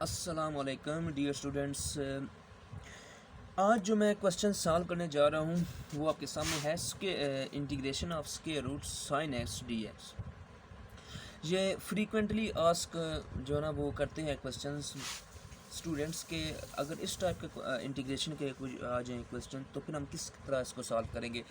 अस्सलाम वालेकुम dear students. आज जो मैं क्वेश्चन सॉल्व करने जा रहा हूँ वो आपके सामने है integration of square root sine x d x. ये फ्रीक्वेंटली आस्क जो है ना वो करते हैं क्वेश्चंस स्टूडेंट्स के। अगर इस टाइप के इंटीग्रेशन के कुछ आ जाए क्वेश्चन तो फिर हम किस तरह इसको सॉल्व करेंगे।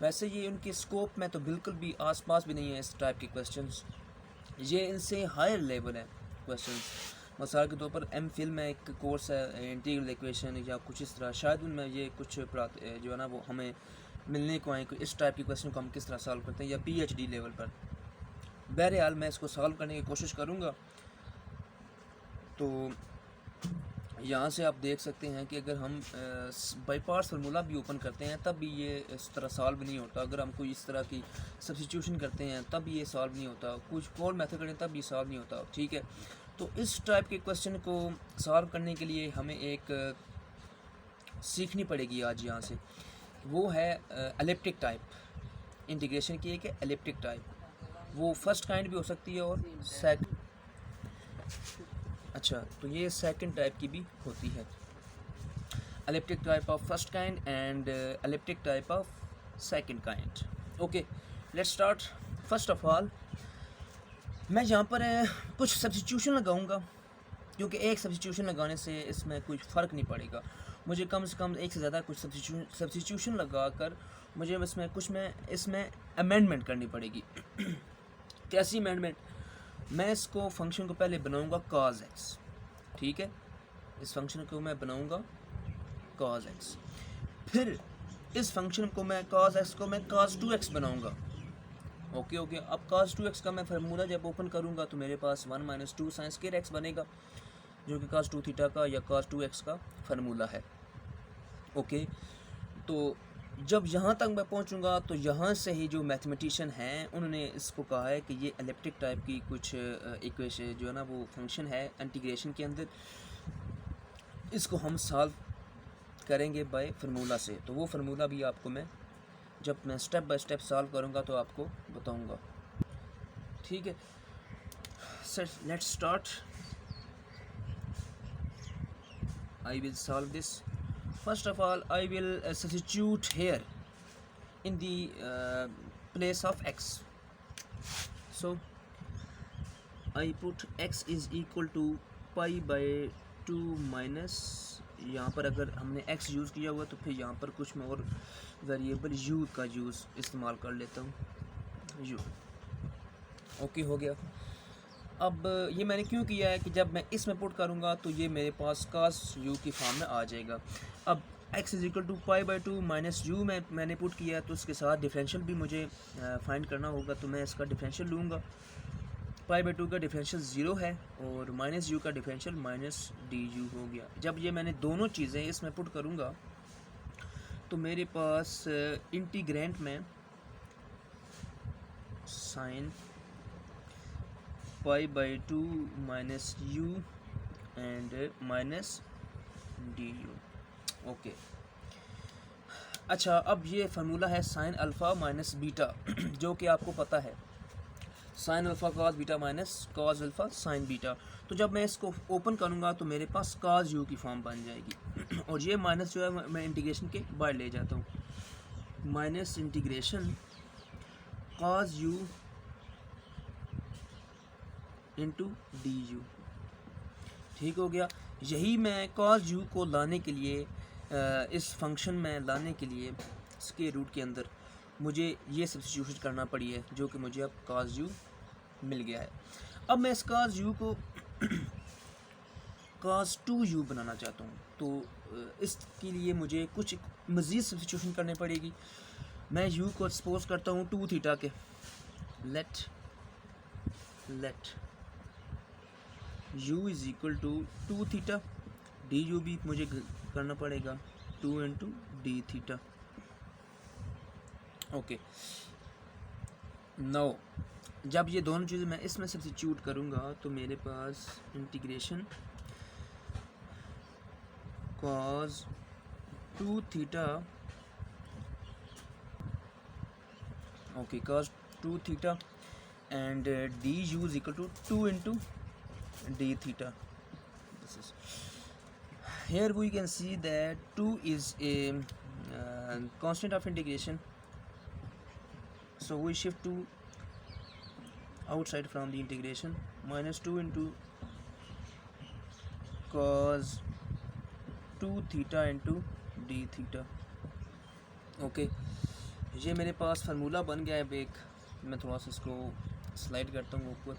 वैसे ये उनके स्कोप में तो बिल्कुल भी आसपास भी नहीं है इस टाइप के क्वेश्चंस, ये इनसे हायर लेवल है क्वेश्चंस। मिसाल के तौर पर एम फिल में एक कोर्स है इंटीग्रल इक्वेशन या कुछ इस तरह, शायद उनमें ये कुछ जो है ना वो हमें मिलने को आए कि इस टाइप के क्वेश्चन को हम किस तरह सॉल्व करते हैं, या पीएचडी लेवल पर। बहरहाल मैं इसको सॉल्व करने की कोशिश करूँगा। तो यहाँ से आप देख सकते हैं कि अगर हम बाई पार्ट्स फार्मूला भी ओपन करते हैं तब भी ये इस तरह सॉल्व नहीं होता। अगर हम कोई इस तरह की सब्स्टिट्यूशन करते हैं तब ये सॉल्व नहीं होता। कुछ और मेथड करें तब ये सॉल्व नहीं होता। ठीक है, तो इस टाइप के क्वेश्चन को सॉल्व करने के लिए हमें एक सीखनी पड़ेगी आज यहाँ से, वो है एलिप्टिक टाइप इंटीग्रेशन की। एक है एलिप्टिक टाइप, वो फर्स्ट काइंड भी हो सकती है और अच्छा, तो ये सेकंड टाइप की भी होती है। Elliptic type of first kind and elliptic type of second kind. Okay, let's start. First of all मैं यहाँ पर कुछ सब्स्टिट्यूशन लगाऊंगा, क्योंकि एक सब्स्टिट्यूशन लगाने से इसमें कुछ फ़र्क नहीं पड़ेगा। मुझे कम से कम एक से ज़्यादा कुछ सब्स्टिट्यूशन लगा कर मुझे इसमें अमेंडमेंट करनी पड़ेगी। कैसी अमेंडमेंट? मैं इसको फंक्शन को पहले बनाऊंगा cos x, ठीक है, इस फंक्शन को मैं बनाऊंगा cos x। फिर इस फंक्शन को मैं cos x को मैं cos 2x बनाऊंगा। ओके, अब cos 2x का मैं फार्मूला जब ओपन करूंगा तो मेरे पास 1 माइनस 2 साइन स्क्वायर x बनेगा, जो कि cos 2 थीटा का या cos 2x का फार्मूला है। ओके, तो जब यहाँ तक मैं पहुँचूँगा तो यहाँ से ही जो मैथमेटिशियन हैं उन्होंने इसको कहा है कि ये एलिप्टिक टाइप की कुछ इक्वेशन जो है ना वो फंक्शन है इंटीग्रेशन के अंदर, इसको हम सॉल्व करेंगे बाय फार्मूला से। तो वो फार्मूला भी आपको मैं जब मैं स्टेप बाय स्टेप सॉल्व करूँगा तो आपको बताऊँगा। ठीक है, sir let's start. I will solve this. First of all, I will substitute here in the place of x. So I put x is equal to pi by 2 minus, यहाँ पर अगर हमने x यूज़ किया हुआ तो फिर यहाँ पर कुछ मैं और वेरिएबल u का यूज़ इस्तेमाल कर लेता हूँ, u। ओके, हो गया। अब ये मैंने क्यों किया है कि जब मैं इसमें पुट करूँगा तो ये मेरे पास cos u की फॉर्म में आ जाएगा। अब x is equal to pi by 2 minus u मैंने पुट किया, तो उसके साथ डिफरेंशियल भी मुझे फाइंड करना होगा। तो मैं इसका डिफरेंशियल लूँगा। पाई बाई 2 का डिफरेंशियल 0 है और माइनस यू का डिफरेंशियल माइनस डी यू हो गया। जब ये मैंने दोनों चीज़ें इसमें पुट करूँगा तो मेरे पास इंटीग्रेंट में sine pi by 2 minus you and minus D you. Okay, अच्छा, अब ये फार्मूला है साइन अल्फ़ा माइनस बीटा, जो कि आपको पता है sine alpha cos beta minus cos alpha sine beta. तो जब मैं इसको ओपन करूँगा तो मेरे पास कॉस यू की फॉर्म बन जाएगी। और ये माइनस जो है मैं इंटीग्रेशन के बाहर ले जाता हूँ, minus integration cos u into D you. ठीक हो गया। यही मैं कॉस यू को लाने के लिए इस फंक्शन में लाने के लिए स्क्वायर रूट के अंदर मुझे ये सब्स्टिट्यूशन करना पड़ी है, जो कि मुझे अब cos u मिल गया है। अब मैं इस cos u को cos 2u बनाना चाहता हूँ, तो इसके लिए मुझे कुछ मज़ीद सब्स्टिट्यूशन करनी पड़ेगी। मैं u को सपोज करता हूँ 2 थीटा के। Let u is equal to 2 theta, d u भी मुझे करना पड़ेगा 2 into d theta. Okay, now जब ये दोनों चीज़ें मैं इसमें सब्स्टिट्यूट करूँगा तो मेरे पास integration cos 2 theta, okay, cos 2 theta and d u is equal to 2 into d theta. parenthesis. Here we can see that 2 is a constant of integration, so we shift 2 outside from the integration. Minus 2 into cos 2 theta into d theta. Okay ये मेरे पास formula बन गया है। अब एक मैं थोड़ा सा इसको स्लाइड करता हूँ ऊपर।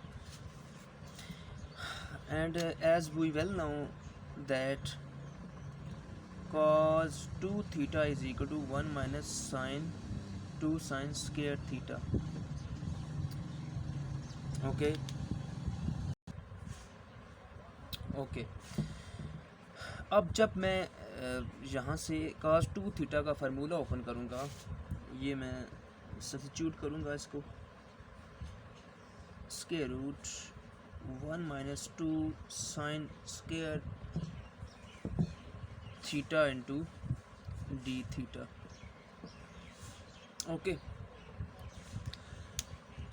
And as we well know that cos 2 theta is equal to 1 minus sin 2 sin square theta. Okay okay अब जब मैं यहाँ से cos 2 थीटा का फार्मूला ओपन करूँगा, ये मैं सब्स्टिट्यूट करूँगा इसको, square root 1 minus 2 sine square theta into d theta. Okay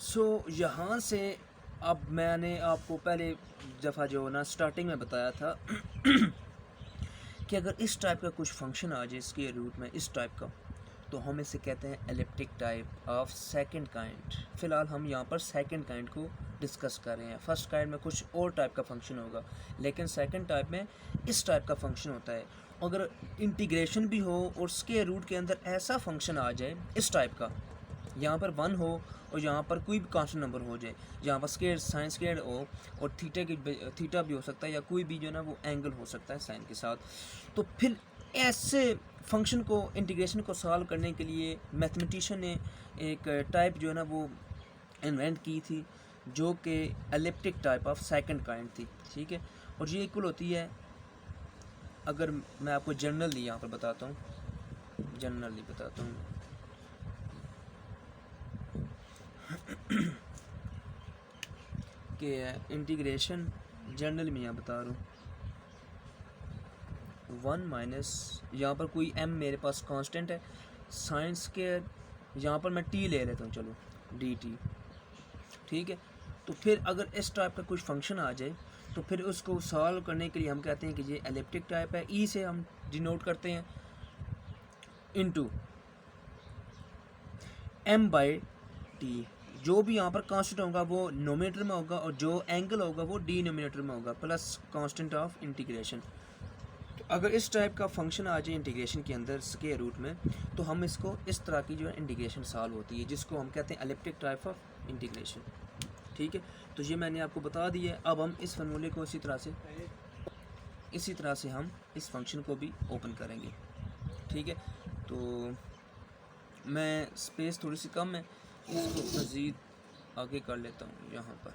so यहाँ से अब मैंने आपको पहले दफ़ा जो ना स्टार्टिंग में बताया था कि अगर इस टाइप का कुछ फंक्शन आ जाए स्क्वायर रूट में इस टाइप का, तो हम इसे कहते हैं elliptic type of second kind. फ़िलहाल हम यहाँ पर सेकंड काइंड को डिस्कस कर रहे हैं। फर्स्ट काइंड में कुछ और टाइप का फंक्शन होगा, लेकिन सेकंड टाइप में इस टाइप का फंक्शन होता है। अगर इंटीग्रेशन भी हो और स्क्वायर रूट के अंदर ऐसा फंक्शन आ जाए इस टाइप का, यहाँ पर 1 हो और यहाँ पर कोई भी कांस्टेंट नंबर हो जाए, यहाँ पर स्क्वायर साइन स्क्वायर हो और थीटा भी हो सकता है, या कोई भी जो ना वो एंगल हो सकता है साइन के साथ, तो फिर ऐसे फंक्शन को इंटीग्रेशन को सॉल्व करने के लिए मैथमेटिशियन ने एक टाइप जो है ना वो इन्वेंट की थी, जो कि elliptic type of second kind थी। ठीक है, और ये इक्वल होती है, अगर मैं आपको जनरली यहाँ पर बताता हूँ, जनरली बताता हूँ कि इंटीग्रेशन जनरल में यहाँ बता रहा हूँ 1 माइनस, यहाँ पर कोई m मेरे पास कांस्टेंट है, साइन स्क्वायर, यहाँ पर मैं t ले लेता हूँ, चलो dt। ठीक है, तो फिर अगर इस टाइप का कुछ फंक्शन आ जाए तो फिर उसको सॉल्व करने के लिए हम कहते हैं कि ये एलिप्टिक टाइप है। e से हम डिनोट करते हैं इनटू m बाई t। जो भी यहाँ पर कांस्टेंट होगा वो नोमिनेटर में होगा और जो एंगल होगा वो डिनोमिनेटर में होगा, प्लस कांस्टेंट ऑफ इंटीग्रेशन। अगर इस टाइप का फंक्शन आ जाए इंटीग्रेशन के अंदर स्क्वायर रूट में, तो हम इसको इस तरह की जो है इंटीग्रेशन सॉल्व होती है, जिसको हम कहते हैं एलिप्टिक टाइप ऑफ इंटीग्रेशन। ठीक है, तो ये मैंने आपको बता दिया है। अब हम इस फार्मूले को इसी तरह से हम इस फंक्शन को भी ओपन करेंगे। ठीक है, तो मैं स्पेस थोड़ी सी कम है, इसको मज़ीद आगे कर लेता हूँ यहाँ पर।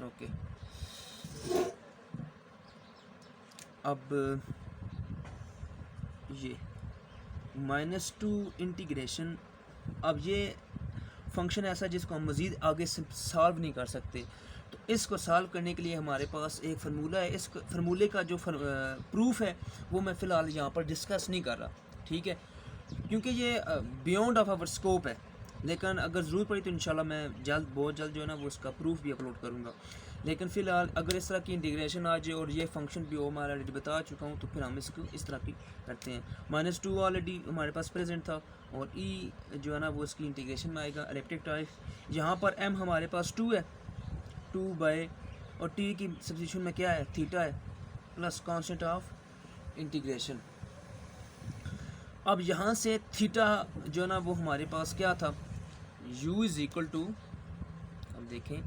ओके, अब ये -2 इंटीग्रेशन, अब ये फंक्शन ऐसा जिसको हम मज़ीद आगे से सॉल्व नहीं कर सकते, तो इसको सॉल्व करने के लिए हमारे पास एक फार्मूला है। इस फार्मूले का जो प्रूफ है वो मैं फ़िलहाल यहाँ पर डिस्कस नहीं कर रहा। ठीक है, क्योंकि ये बियॉन्ड ऑफ आवर स्कोप है, लेकिन अगर ज़रूरत पड़ी तो इंशाल्लाह मैं बहुत जल्द जो है ना वो इसका प्रूफ भी अपलोड करूँगा। लेकिन फ़िलहाल अगर इस तरह की इंटीग्रेशन आ जाए और ये फंक्शन भी वो मैं ऑलरेडी बता चुका हूँ, तो फिर हम इसको इस तरह की करते हैं। -2 ऑलरेडी हमारे पास प्रेजेंट था और e जो है ना वो इसकी इंटीग्रेशन में आएगा एलिप्टिक टाइप। यहाँ पर m हमारे पास 2 है, 2 बाई और t की सब्स्टिट्यूशन में क्या है, थीटा है, प्लस कांस्टेंट ऑफ इंटीग्रेशन। अब यहाँ से थीटा जो है ना वो हमारे पास क्या था, u इज़ इक्वल टू, अब देखें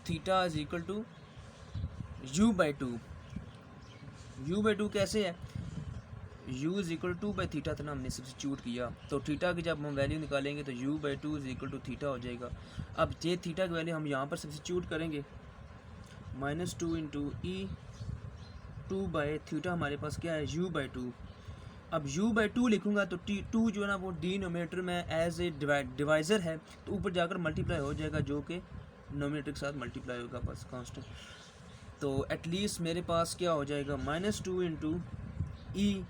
theta is equal to u by 2। u by 2 कैसे है, u is equal to by theta था ना, हमने सब्स्टिट्यूट किया, तो थीटा की जब हम वैल्यू निकालेंगे तो u by 2 is equal to theta हो जाएगा। अब ये थीटा की वैल्यू हम यहाँ पर सब्स्टिट्यूट करेंगे, -2 इंटू ई 2 बाई थीटा हमारे पास क्या है, u बाई 2। अब u बाई 2 लिखूँगा तो t2 जो है ना वो डिनोमिनेटर में एज ए डिवाइज़र है, तो ऊपर जाकर मल्टीप्लाई हो जाएगा, जो कि नोमिनेटर के साथ मल्टीप्लाई होगा बस कांस्टेंट। तो एटलीस्ट मेरे पास क्या हो जाएगा, -2 into e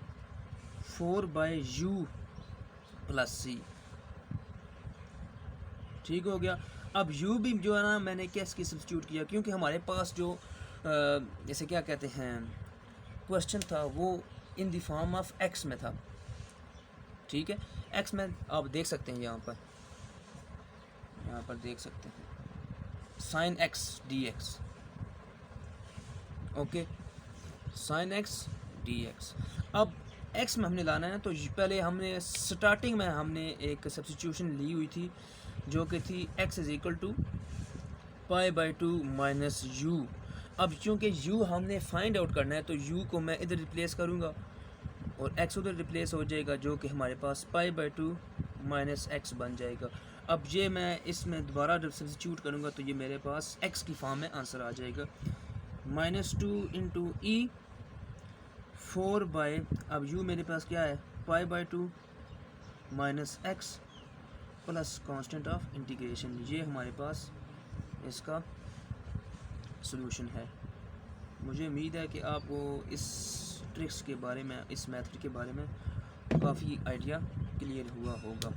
4 by u plus c. ठीक हो गया। अब u भी जो है ना मैंने क्या इसकी सब्स्टिट्यूट किया, क्योंकि हमारे पास जो जैसे क्या कहते हैं, क्वेश्चन था वो in the form of x में था, ठीक है। एक्स में आप देख सकते हैं, यहाँ पर देख सकते हैं sign x d x, okay, sign x d x. अब एक्स में हमने लाना है, तो पहले हमने स्टार्टिंग में हमने एक सब्स्टिट्यूशन ली हुई थी जो कि थी x is equal to π/2 minus u. अब चूँकि u हमने फाइंड आउट करना है, तो u को मैं इधर रिप्लेस करूँगा और x उधर रिप्लेस हो जाएगा, जो कि हमारे पास π/2 माइनस x बन जाएगा। अब ये मैं इसमें दोबारा सब्स्टिट्यूट करूँगा तो ये मेरे पास x की फॉर्म में आंसर आ जाएगा, -2 इंटू ई 4 बाई, अब u मेरे पास क्या है, π/2 minus x plus constant of integration. ये हमारे पास इसका सॉल्यूशन है। मुझे उम्मीद है कि आपको इस ट्रिक्स के बारे में, इस मेथड के बारे में काफ़ी आइडिया क्लियर हुआ होगा।